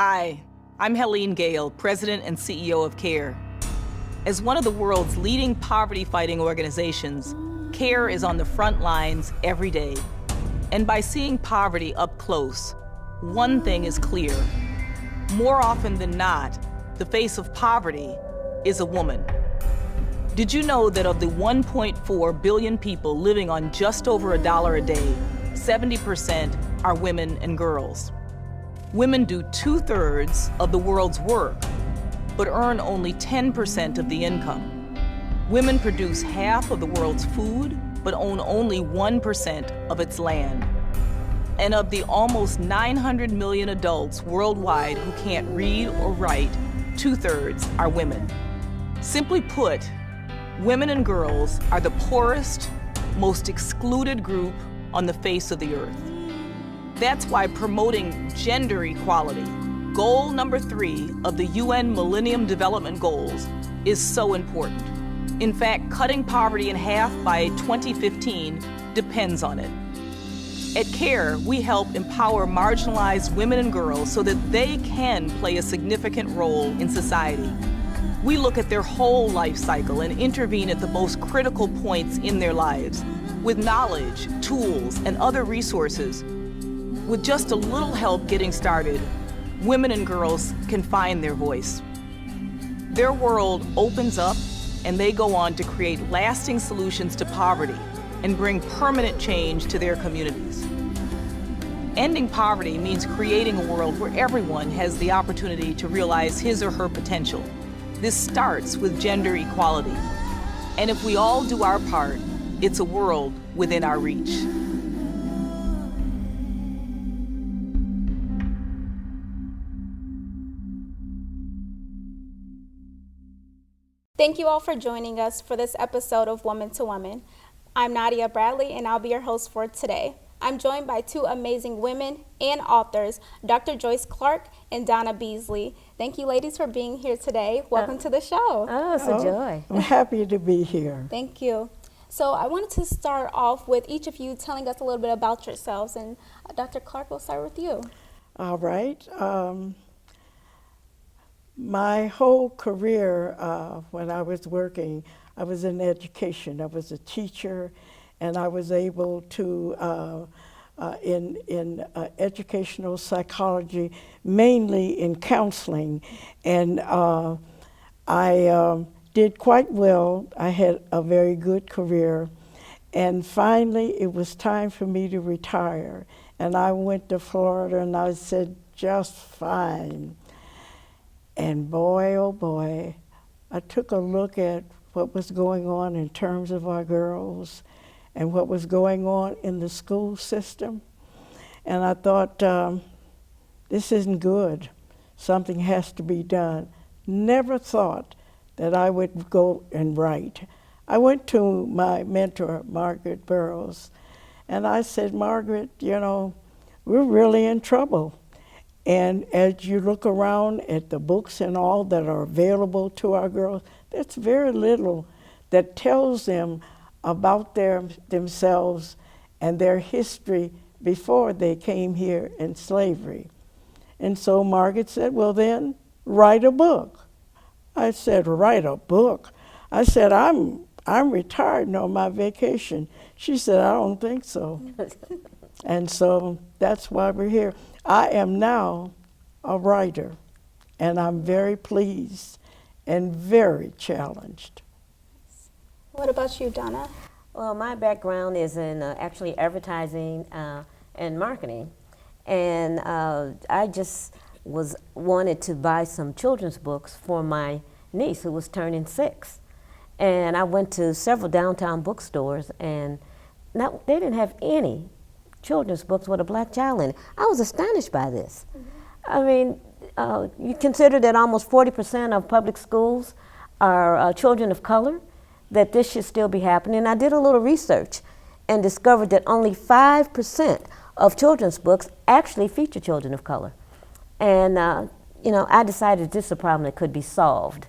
Hi, I'm Helene Gale, President and CEO of CARE. As one of the world's leading poverty-fighting organizations, CARE is on the front lines every day. And by seeing poverty up close, one thing is clear. More often than not, the face of poverty is a woman. Did you know that of the 1.4 billion people living on just over $1 a day, 70% are women and girls? Women do 2/3 of the world's work, but earn only 10% of the income. Women produce half of the world's food, but own only 1% of its land. And of the almost 900 million adults worldwide who can't read or write, 2/3 are women. Simply put, women and girls are the poorest, most excluded group on the face of the earth. That's why promoting gender equality, goal number 3 of the UN Millennium Development Goals, is so important. In fact, cutting poverty in half by 2015 depends on it. At CARE, we help empower marginalized women and girls so that they can play a significant role in society. We look at their whole life cycle and intervene at the most critical points in their lives with knowledge, tools, and other resources. With just a little help getting started, women and girls can find their voice. Their world opens up and they go on to create lasting solutions to poverty and bring permanent change to their communities. Ending poverty means creating a world where everyone has the opportunity to realize his or her potential. This starts with gender equality. And if we all do our part, it's a world within our reach. Thank you all for joining us for this episode of Woman to Woman. I'm Nadia Bradley, and I'll be your host for today. I'm joined by 2 amazing women and authors, Dr. Joyce Clark and Donna Beasley. Thank you, ladies, for being here today. Welcome to the show. Oh, it's a joy. I'm happy to be here. Thank you. So I wanted to start off with each of you telling us a little bit about yourselves. And Dr. Clark, we'll start with you. All right. My whole career, when I was working, I was in education. I was a teacher, and I was able to, in educational psychology, mainly in counseling, and I did quite well. I had a very good career, and finally it was time for me to retire, and I went to Florida, and I said, just fine. And boy, oh boy, I took a look at what was going on in terms of our girls and what was going on in the school system. And I thought, this isn't good. Something has to be done. Never thought that I would go and write. I went to my mentor, Margaret Burroughs, and I said, Margaret, you know, we're really in trouble. And as you look around at the books and all that are available to our girls, there's very little that tells them about themselves and their history before they came here in slavery. And so Margaret said, well then, write a book. I said, write a book? I said, I'm retired and on my vacation. She said, I don't think so. And so that's why we're here. I am now a writer, and I'm very pleased and very challenged. What about you, Donna? Well, my background is in actually advertising and marketing, and I just wanted to buy some children's books for my niece who was turning 6, and I went to several downtown bookstores, and they didn't have any children's books with a black child in it. I was astonished by this. I mean, you consider that almost 40% of public schools are children of color, that this should still be happening. I did a little research and discovered that only 5% of children's books actually feature children of color. And you know, I decided this is a problem that could be solved,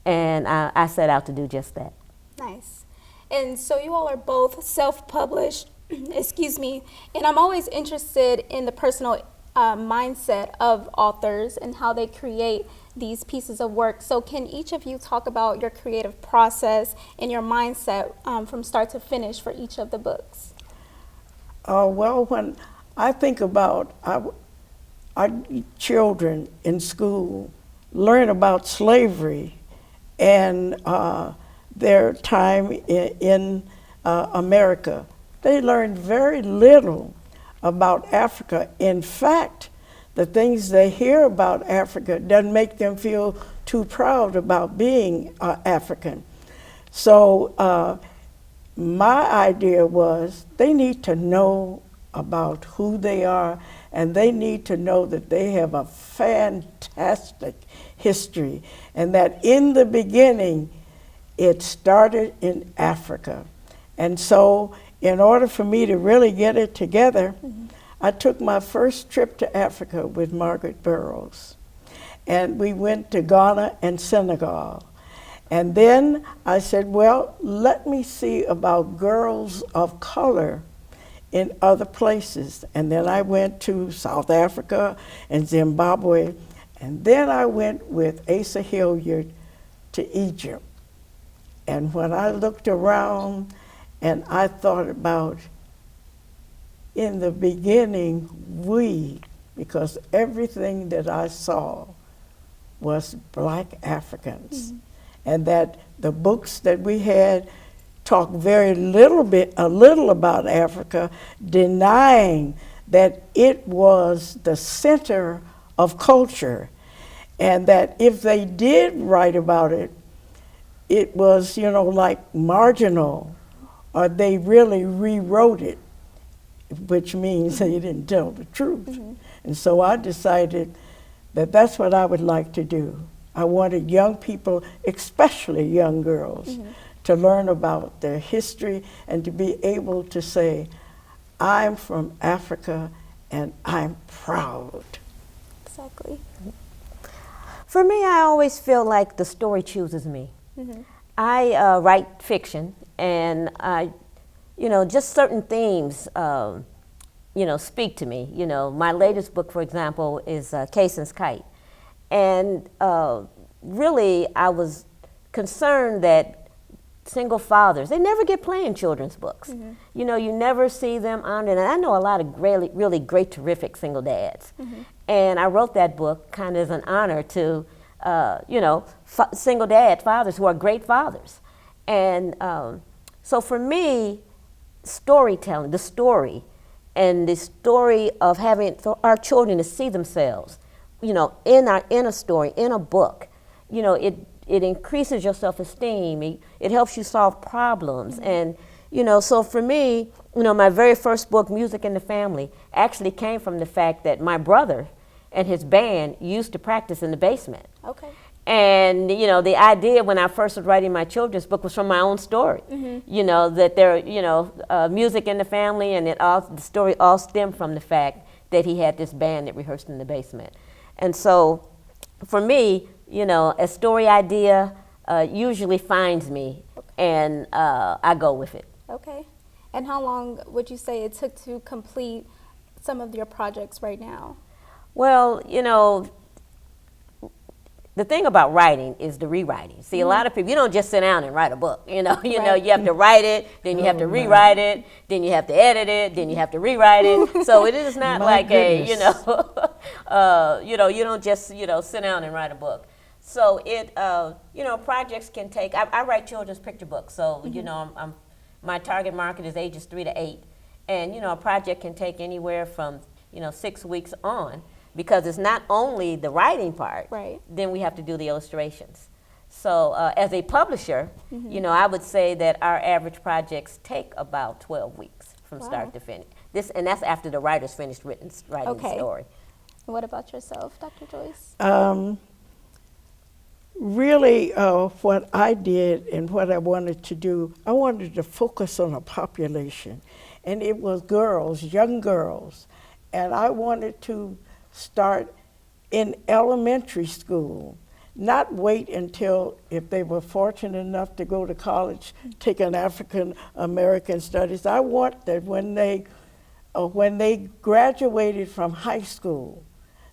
and I set out to do just that. Nice. And so you all are both self-published, excuse me, and I'm always interested in the personal mindset of authors and how they create these pieces of work. So can each of you talk about your creative process and your mindset from start to finish for each of the books? Well, when I think about our children in school learn about slavery and their time in America, they learn very little about Africa. In fact, the things they hear about Africa doesn't make them feel too proud about being African. So my idea was they need to know about who they are, and they need to know that they have a fantastic history, and that in the beginning it started in Africa. And so in order for me to really get it together, I took my first trip to Africa with Margaret Burroughs, and we went to Ghana and Senegal. And then I said, well, let me see about girls of color in other places. And then I went to South Africa and Zimbabwe, and then I went with Asa Hilliard to Egypt. And when I looked around and I thought about, in the beginning, because everything that I saw was Black Africans, and that the books that we had talked a little about Africa, denying that it was the center of culture, and that if they did write about it, it was, like marginal, or they really rewrote it, which means they didn't tell the truth. And so I decided that that's what I would like to do. I wanted young people, especially young girls, to learn about their history and to be able to say, I'm from Africa and I'm proud. Exactly. For me, I always feel like the story chooses me. I write fiction, and just certain themes, speak to me. My latest book, for example, is Cason's Kite. And really, I was concerned that single fathers, they never get playing children's books. You never see them on it. And I know a lot of really great, terrific single dads. And I wrote that book kind of as an honor to, single dad fathers who are great fathers. And so for me, storytelling, the story, and the story of having our children to see themselves, in a story, in a book, it increases your self-esteem. It helps you solve problems. And, so for me, my very first book, Music in the Family, actually came from the fact that my brother and his band used to practice in the basement. Okay. And, the idea when I first was writing my children's book was from my own story. That there, music in the family, and the story all stemmed from the fact that he had this band that rehearsed in the basement. And so, for me, a story idea usually finds me, and I go with it. Okay. And how long would you say it took to complete some of your projects right now? Well, the thing about writing is the rewriting. See, a lot of people, you don't just sit down and write a book. You have to write it, then you have to rewrite it, then you have to edit it, then you have to rewrite it. So it is not like you don't just, sit down and write a book. So projects can take, I write children's picture books. So, my target market is ages 3 to 8. And, a project can take anywhere from, 6 weeks on. Because it's not only the writing part, right. Then we have to do the illustrations. So as a publisher, I would say that our average projects take about 12 weeks from start to finish. And that's after the writer's finished writing the story. And what about yourself, Dr. Joyce? Really, what I did and what I wanted to do, I wanted to focus on a population. And it was girls, young girls. And I wanted to start in elementary school, not wait until, if they were fortunate enough to go to college, take an African American studies. I want that when they when they graduated from high school,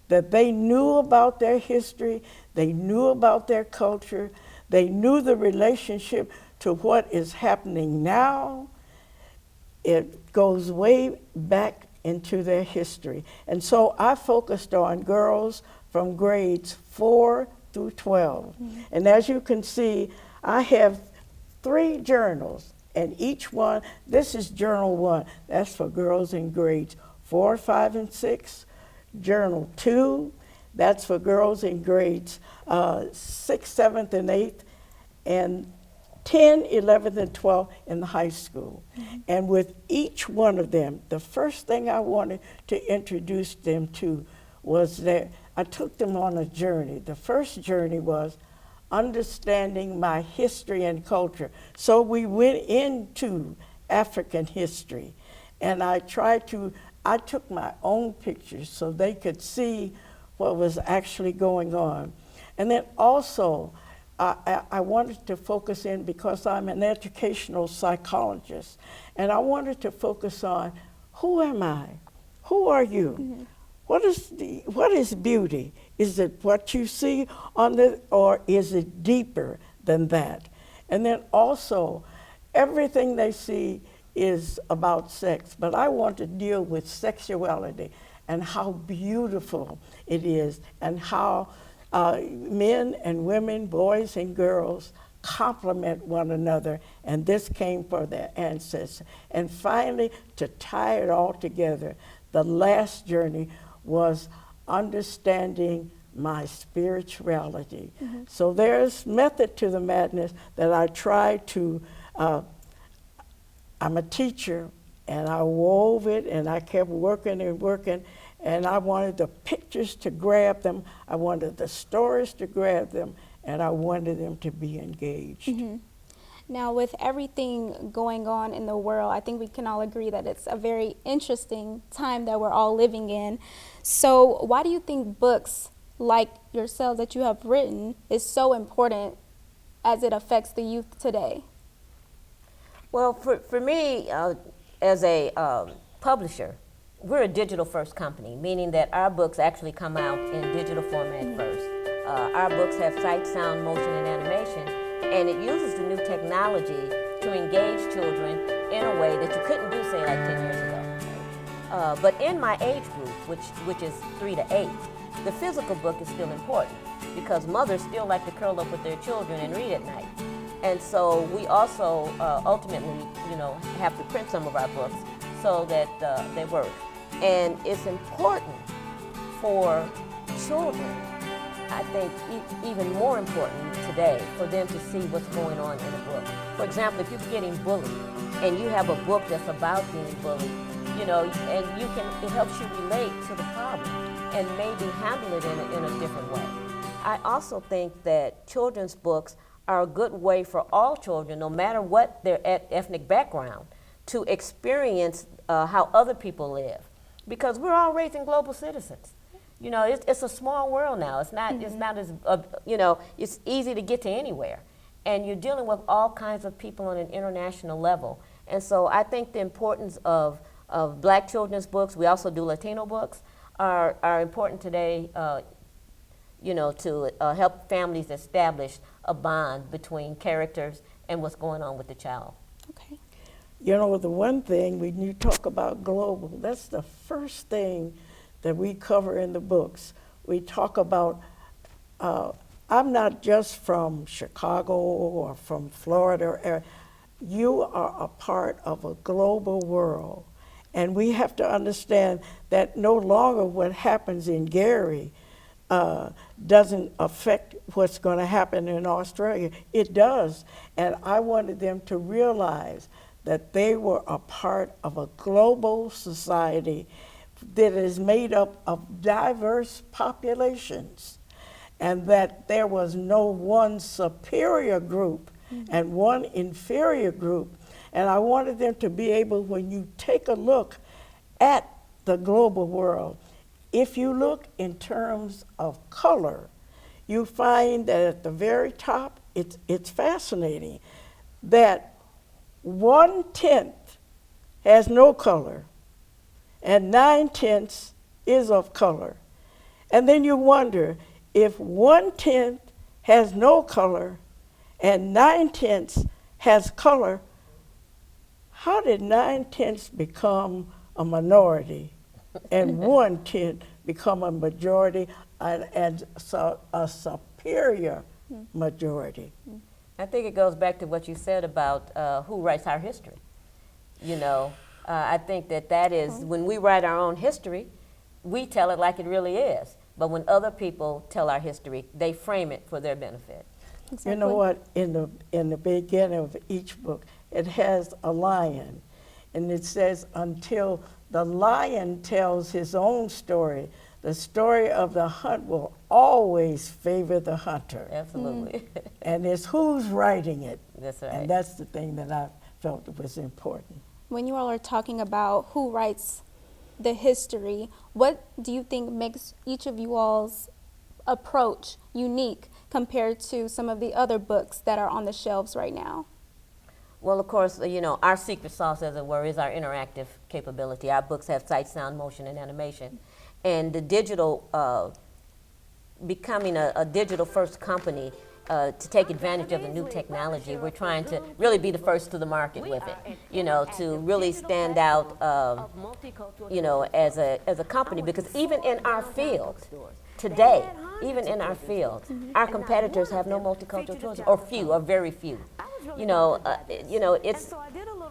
that they knew about their history, they knew about their culture, they knew the relationship to what is happening now. It goes way back into their history. And so I focused on girls from grades 4 through 12. And as you can see, I have 3 journals, and each one, this is journal 1, that's for girls in grades 4, 5, and 6. Journal 2, that's for girls in grades 6th, 7th, and 8th, and 10, 11th, and 12th in the high school. And with each one of them, the first thing I wanted to introduce them to was that I took them on a journey. The first journey was understanding my history and culture. So we went into African history, and I took my own pictures so they could see what was actually going on. And then also, I wanted to focus in, because I'm an educational psychologist, and I wanted to focus on, who am I? Who are you? What is beauty? Is it what you see on the, or is it deeper than that? And then also, everything they see is about sex, but I want to deal with sexuality and how beautiful it is, and how men and women, boys and girls complement one another, and this came for their ancestors. And finally, to tie it all together, the last journey was understanding my spirituality. So there's method to the madness that I try to, I'm a teacher, and I wove it, and I kept working and working, and I wanted the pictures to grab them, I wanted the stories to grab them, and I wanted them to be engaged. Now, with everything going on in the world, I think we can all agree that it's a very interesting time that we're all living in. So why do you think books like yourselves that you have written is so important as it affects the youth today? Well, for me, as a publisher, we're a digital-first company, meaning that our books actually come out in digital format first. Our books have sight, sound, motion, and animation, and it uses the new technology to engage children in a way that you couldn't do, say, like 10 years ago. But in my age group, which is 3 to 8, the physical book is still important, because mothers still like to curl up with their children and read at night. And so we also ultimately, have to print some of our books so that they work. And it's important for children, I think even more important today, for them to see what's going on in a book. For example, if you're getting bullied and you have a book that's about being bullied, and it helps you relate to the problem and maybe handle it in a different way. I also think that children's books are a good way for all children, no matter what their ethnic background, to experience how other people live, because we're all raising global citizens. It's a small world now. It's not as it's easy to get to anywhere, and you're dealing with all kinds of people on an international level. And so I think the importance of Black children's books, we also do Latino books, are important today. To help families establish a bond between characters and what's going on with the child. Okay. The one thing, when you talk about global, that's the first thing that we cover in the books. We talk about, I'm not just from Chicago or from Florida. You are a part of a global world. And we have to understand that no longer what happens in Gary doesn't affect what's going to happen in Australia. It does. And I wanted them to realize that they were a part of a global society that is made up of diverse populations, and that there was no one superior group and one inferior group. And I wanted them to be able, when you take a look at the global world, if you look in terms of color, you find that at the very top, it's fascinating that 1/10 has no color, and 9/10 is of color. And then you wonder, if 1/10 has no color and 9/10 has color, how did 9/10 become a minority and 1/10 become a majority and so a superior majority? I think it goes back to what you said about who writes our history. You know, I think that is, when we write our own history, we tell it like it really is. But when other people tell our history, they frame it for their benefit. Exactly. You know what? In the beginning of each book, it has a lion, and it says, until the lion tells his own story, the story of the hunt will always favor the hunter. Absolutely. And it's who's writing it. That's right. And that's the thing that I felt was important. When you all are talking about who writes the history, what do you think makes each of you all's approach unique compared to some of the other books that are on the shelves right now? Well, of course, you know, our secret sauce, as it were, is our interactive capability. Our books have sight, sound, motion, and animation. And the digital, becoming a digital-first company, to take advantage of the new technology, we're trying to really be the first to the market with it, you know, to really stand out, you know, as a company, because even in our field today, even in our field, our competitors have no multicultural choices, or few, or very few. You know, it's,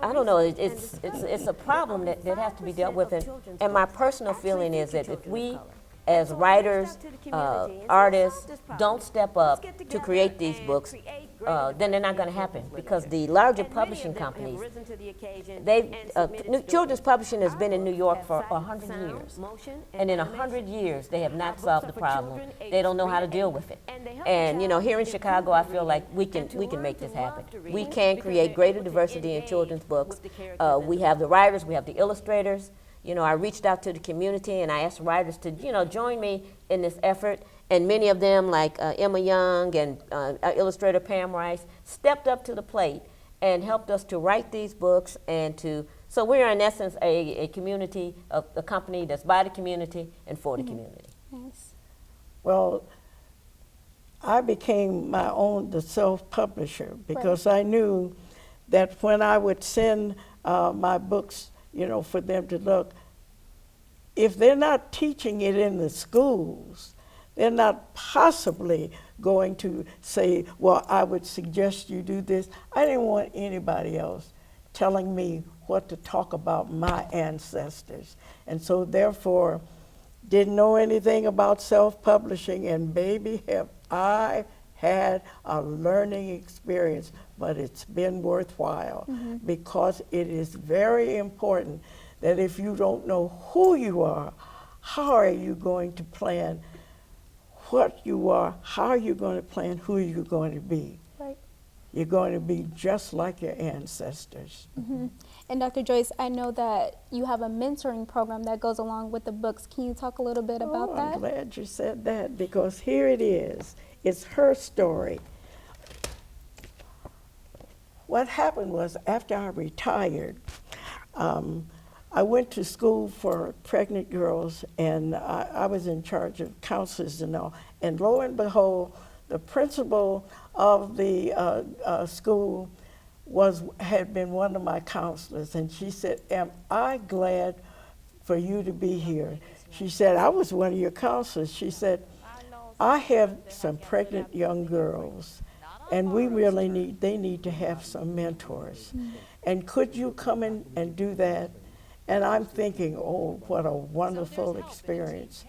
I don't know, it's a problem that has to be dealt with, and my personal feeling is that if we, as writers, artists, don't step up to create these books, then they're not going to happen, because the larger publishing companies, children's publishing has been in New York for 100 years, and in 100 years they have not solved the problem. They don't know how to deal with it. And you know, here in Chicago, I feel like we can make this happen. We can create greater diversity in children's books. We have the writers, we have the illustrators. You know, I reached out to the community and I asked writers to, you know, join me in this effort. And many of them, like Emma Young and our illustrator Pam Rice, stepped up to the plate and helped us to write these books and to, so we're in essence a community, a company that's by the community and for the community. Yes. Well, I became the self-publisher, because I knew that when I would send my books, you know, for them to look, if they're not teaching it in the schools, they're not possibly going to say, well, I would suggest you do this. I didn't want anybody else telling me what to talk about my ancestors. And so therefore, didn't know anything about self-publishing, and baby, have I had a learning experience, but it's been worthwhile, because it is very important that if you don't know who you are, how are you going to plan what you are? How are you going to plan who you're going to be? Right. You're going to be just like your ancestors. And Dr. Joyce, I know that you have a mentoring program that goes along with the books. Can you talk a little bit about that? I'm glad you said that, because here it is. It's her story. What happened was, after I retired, I went to school for pregnant girls, and I was in charge of counselors and all. And lo and behold, the principal of the school had been one of my counselors, and she said, "Am I glad for you to be here?" She said, "I was one of your counselors." She said, "I have some pregnant young girls, and they need to have some mentors. And could you come in and do that?" And I'm thinking, oh, what a wonderful experience.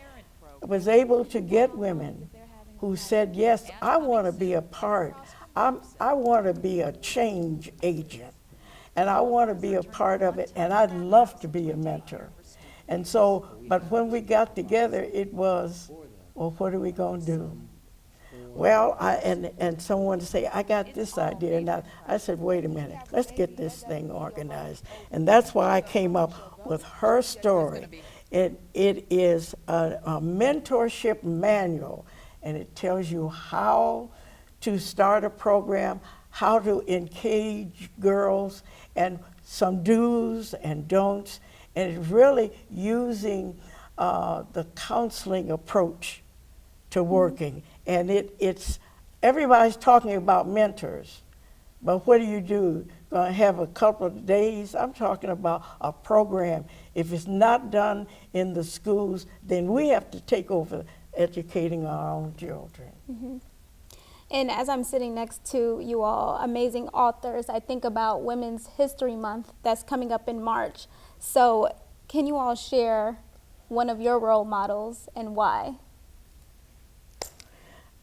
I was able to get women who said, yes, I want to be a part. I want to be a change agent, and I want to be a part of it, and I'd love to be a mentor. And so, but when we got together, it was, well, what are we going to do? Well, and someone to say, I got this idea. And I said, wait a minute, let's get this thing organized. And that's why I came up with her story. It is a mentorship manual, and it tells you how to start a program, how to engage girls, and some do's and don'ts. And it's really using the counseling approach to working. And it's everybody's talking about mentors, but what do? Gonna have a couple of days? I'm talking about a program. If it's not done in the schools, then we have to take over educating our own children. Mm-hmm. And as I'm sitting next to you all, amazing authors, I think about Women's History Month that's coming up in March. So can you all share one of your role models and why?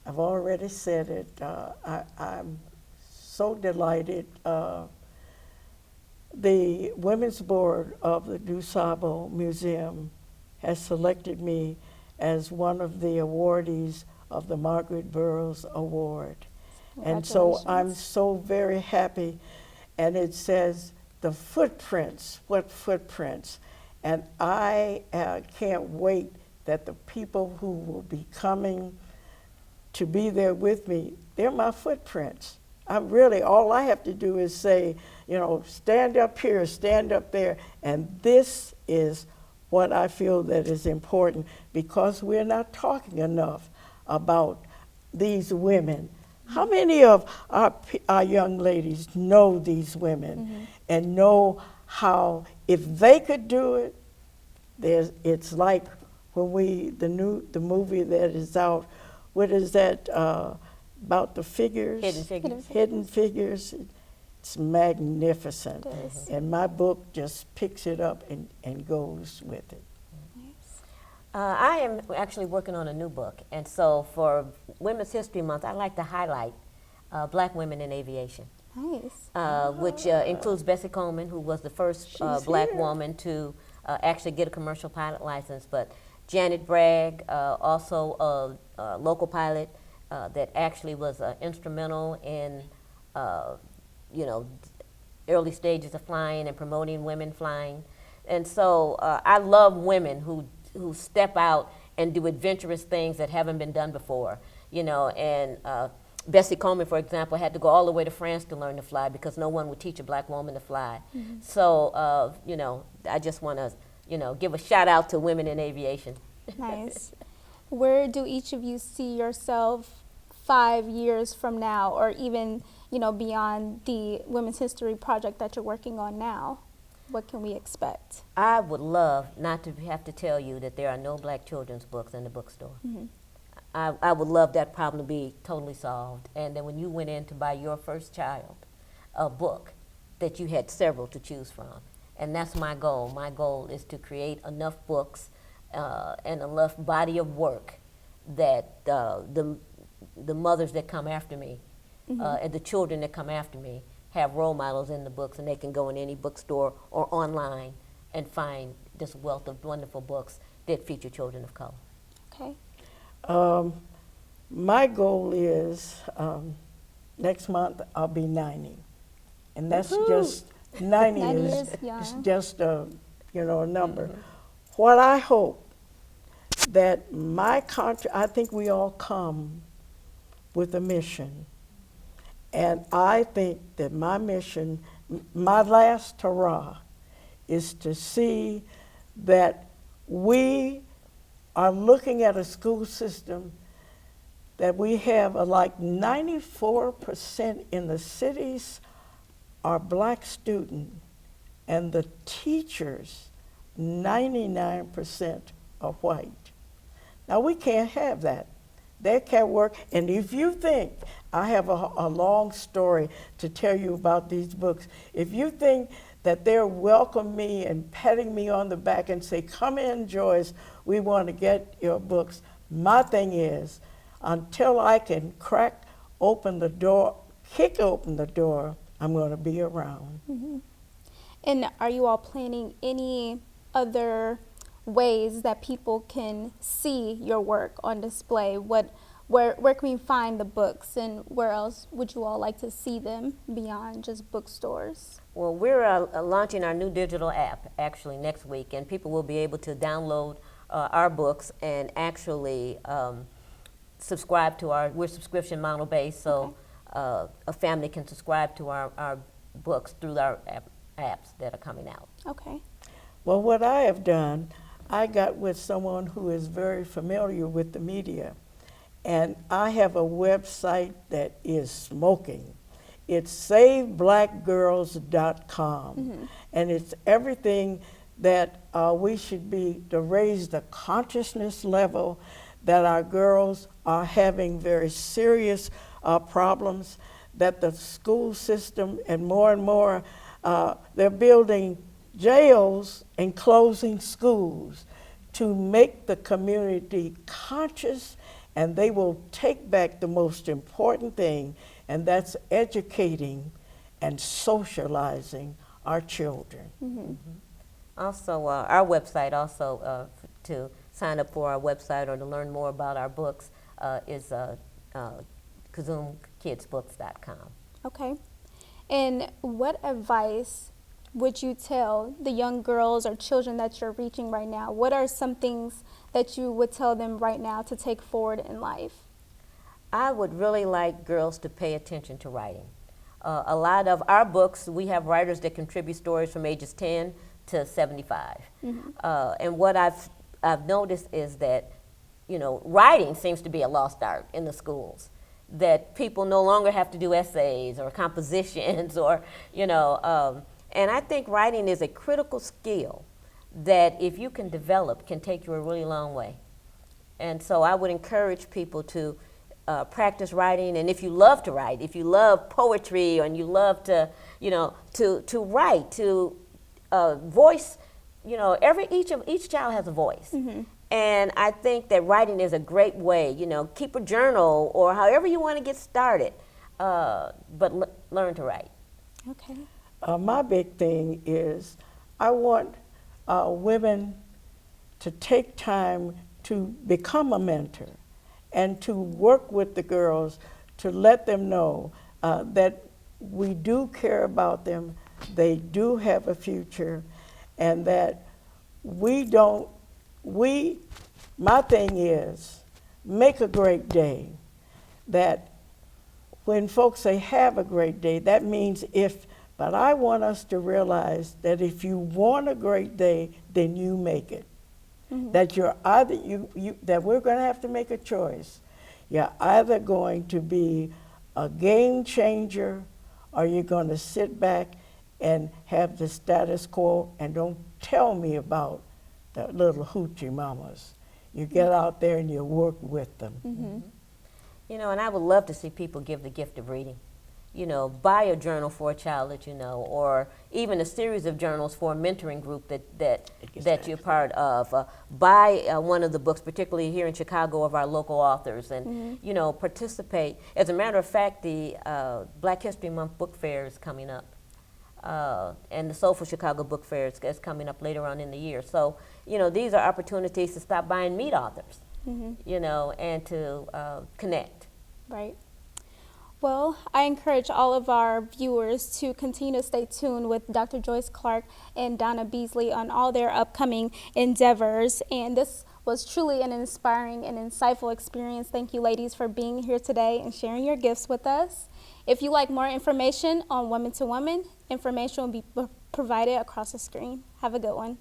I've already said it. I'm so delighted. The Women's Board of the DuSable Museum has selected me as one of the awardees of the Margaret Burroughs Award. And so I'm so very happy. And it says, the footprints, what footprints? And I can't wait that the people who will be coming to be there with me, they're my footprints. I'm really, all I have to do is say, stand up here, stand up there. And this is what I feel that is important, because we're not talking enough about these women. How many of our young ladies know these women and know how, if they could do it, it's like when the movie that is out, what is that, about the figures? Hidden Figures. It's magnificent. And my book just picks it up and goes with it. I am actually working on a new book, and so for Women's History Month, I like to highlight Black women in aviation. Nice. Which includes Bessie Coleman, who was the first Black woman to actually get a commercial pilot license, but Janet Bragg, also a local pilot that actually was instrumental in, early stages of flying and promoting women flying. And so I love women who step out and do adventurous things that haven't been done before, and Bessie Coleman, for example, had to go all the way to France to learn to fly because no one would teach a Black woman to fly. So, I just want to, give a shout out to women in aviation. Nice. Where do each of you see yourself 5 years from now, or even, beyond the Women's History Project that you're working on now? What can we expect? I would love not to have to tell you that there are no Black children's books in the bookstore. I would love that problem to be totally solved. And then when you went in to buy your first child a book, that you had several to choose from. And that's my goal. My goal is to create enough books and enough body of work that the mothers that come after me and the children that come after me have role models in the books, and they can go in any bookstore or online and find this wealth of wonderful books that feature children of color. Okay. My goal is next month I'll be 90, and that's just 90 is just a number. What I hope that I think we all come with a mission. And I think that my mission, my last hurrah, is to see that we are looking at a school system that we have like 94% in the cities are Black students, and the teachers, 99% are white. Now we can't have that. That can't work. And if you think, I have a long story to tell you about these books. If you think that they'll welcome me and patting me on the back and say, come in, Joyce, we want to get your books. My thing is, until I can crack open the door, kick open the door, I'm going to be around. And are you all planning any other ways that people can see your work on display? Where can we find the books, and where else would you all like to see them beyond just bookstores? Well, we're launching our new digital app actually next week, and people will be able to download our books and actually subscribe to we're subscription model based, so a family can subscribe to our books through our apps that are coming out. Okay. Well, what I have done, I got with someone who is very familiar with the media, and I have a website that is smoking. It's SaveBlackGirls.com, and it's everything that we should be to raise the consciousness level that our girls are having very serious problems, that the school system and more, they're building jails and closing schools to make the community conscious, and they will take back the most important thing, and that's educating and socializing our children. Also, our website, also to sign up for our website or to learn more about our books is KazooKidsBooks.com. Okay. And what advice would you tell the young girls or children that you're reaching right now? What are some things that you would tell them right now to take forward in life? I would really like girls to pay attention to writing. A lot of our books, we have writers that contribute stories from ages 10 to 75. And what I've noticed is that, writing seems to be a lost art in the schools. That people no longer have to do essays or compositions or, and I think writing is a critical skill that if you can develop can take you a really long way. And so I would encourage people to practice writing, and if you love to write, if you love poetry and you love to, to write, to voice, each child has a voice. And I think that writing is a great way, keep a journal or however you want to get started, but learn to write. Okay. My big thing is I want women to take time to become a mentor and to work with the girls to let them know that we do care about them, they do have a future, and that my thing is, make a great day. That when folks say have a great day, that means but I want us to realize that if you want a great day, then you make it. That you're either, that we're gonna have to make a choice. You're either going to be a game changer or you're gonna sit back and have the status quo and don't tell me about the little hoochie mamas. You get out there and you work with them. And I would love to see people give the gift of reading. Buy a journal for a child that you know, or even a series of journals for a mentoring group that you're part of. Buy one of the books, particularly here in Chicago, of our local authors, and participate. As a matter of fact, the Black History Month book fair is coming up. And the Soulful Chicago Book Fair is coming up later on in the year. So, these are opportunities to stop by and meet authors, and to connect. Right. Well, I encourage all of our viewers to continue to stay tuned with Dr. Joyce Clark and Donna Beasley on all their upcoming endeavors. And this was truly an inspiring and insightful experience. Thank you, ladies, for being here today and sharing your gifts with us. If you'd like more information on Women to Women, information will be provided across the screen. Have a good one.